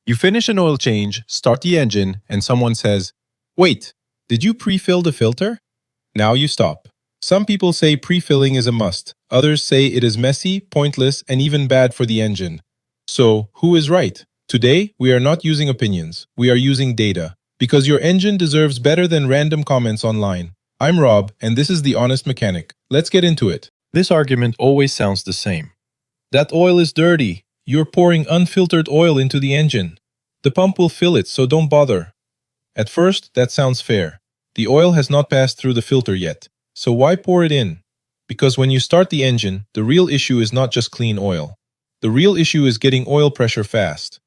You finish an oil change, start the engine, and someone says, "Wait, did you pre-fill the filter?" Now you stop. Some people say pre-filling is a must. Others say it is messy, pointless, and even bad for the engine. So, who is right? Today, we are not using opinions. We are using data. Because your engine deserves better than random comments online. I'm Rob, and this is The Honest Mechanic. Let's get into it. This argument always sounds the same. That oil is dirty. You're pouring unfiltered oil into the engine. The pump will fill it, so don't bother. At first, that sounds fair. The oil has not passed through the filter yet. So why pour it in? Because when you start the engine, the real issue is not just clean oil. The real issue is getting oil pressure fast.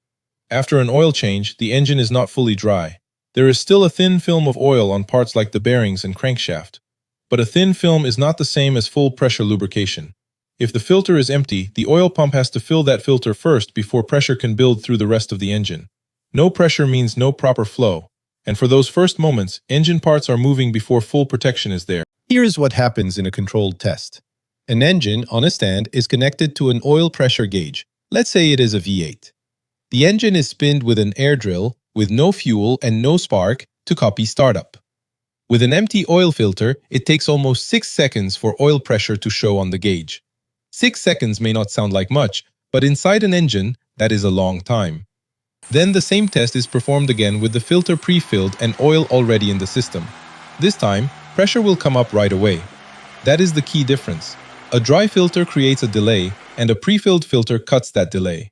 After an oil change, the engine is not fully dry. There is still a thin film of oil on parts like the bearings and crankshaft. But a thin film is not the same as full pressure lubrication. If the filter is empty, the oil pump has to fill that filter first before pressure can build through the rest of the engine. No pressure means no proper flow. And for those first moments, engine parts are moving before full protection is there. Here's what happens in a controlled test. An engine on a stand is connected to an oil pressure gauge. Let's say it is a V8. The engine is spinned with an air drill, with no fuel and no spark, to copy startup. With an empty oil filter, it takes almost 6 seconds for oil pressure to show on the gauge. 6 seconds may not sound like much, but inside an engine, that is a long time. Then the same test is performed again with the filter pre-filled and oil already in the system. This time, pressure will come up right away. That is the key difference. A dry filter creates a delay, and a pre-filled filter cuts that delay.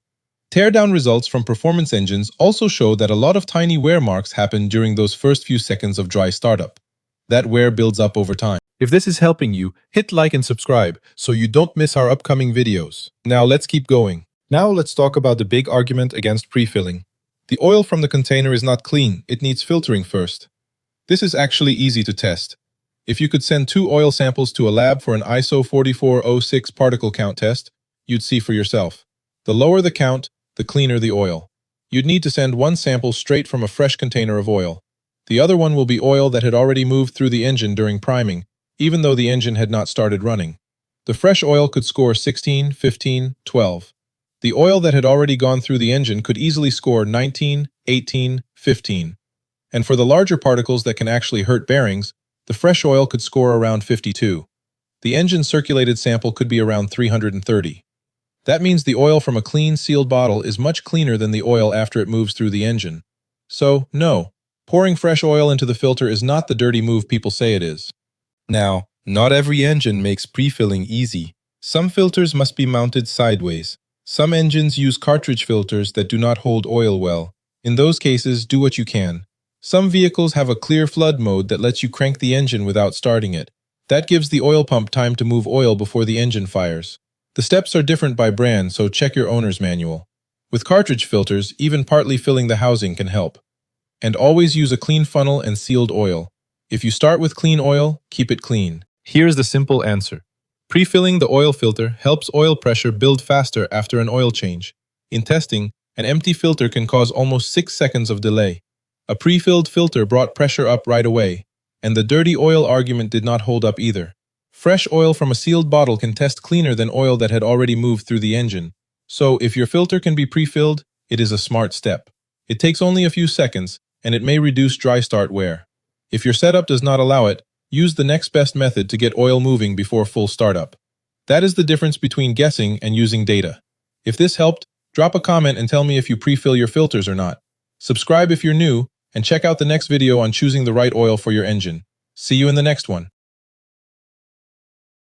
Teardown results from performance engines also show that a lot of tiny wear marks happen during those first few seconds of dry startup. That wear builds up over time. If this is helping you, hit like and subscribe so you don't miss our upcoming videos. Now let's keep going. Now let's talk about the big argument against pre-filling. The oil from the container is not clean, it needs filtering first. This is actually easy to test. If you could send 2 oil samples to a lab for an ISO 4406 particle count test, you'd see for yourself. The lower the count, the cleaner the oil. You'd need to send one sample straight from a fresh container of oil. The other one will be oil that had already moved through the engine during priming, even though the engine had not started running. The fresh oil could score 16, 15, 12. The oil that had already gone through the engine could easily score 19, 18, 15. And for the larger particles that can actually hurt bearings, the fresh oil could score around 52. The engine circulated sample could be around 330. That means the oil from a clean, sealed bottle is much cleaner than the oil after it moves through the engine. So, no, pouring fresh oil into the filter is not the dirty move people say it is. Now, not every engine makes pre-filling easy. Some filters must be mounted sideways. Some engines use cartridge filters that do not hold oil well. In those cases, do what you can. Some vehicles have a clear flood mode that lets you crank the engine without starting it. That gives the oil pump time to move oil before the engine fires. The steps are different by brand, so check your owner's manual. With cartridge filters, even partly filling the housing can help. And always use a clean funnel and sealed oil. If you start with clean oil, keep it clean. Here's the simple answer. Pre-filling the oil filter helps oil pressure build faster after an oil change. In testing, an empty filter can cause almost 6 seconds of delay. A pre-filled filter brought pressure up right away, and the dirty oil argument did not hold up either. Fresh oil from a sealed bottle can test cleaner than oil that had already moved through the engine. So, if your filter can be pre-filled, it is a smart step. It takes only a few seconds, and it may reduce dry start wear. If your setup does not allow it, use the next best method to get oil moving before full startup. That is the difference between guessing and using data. If this helped, drop a comment and tell me if you pre-fill your filters or not. Subscribe if you're new, and check out the next video on choosing the right oil for your engine. See you in the next one.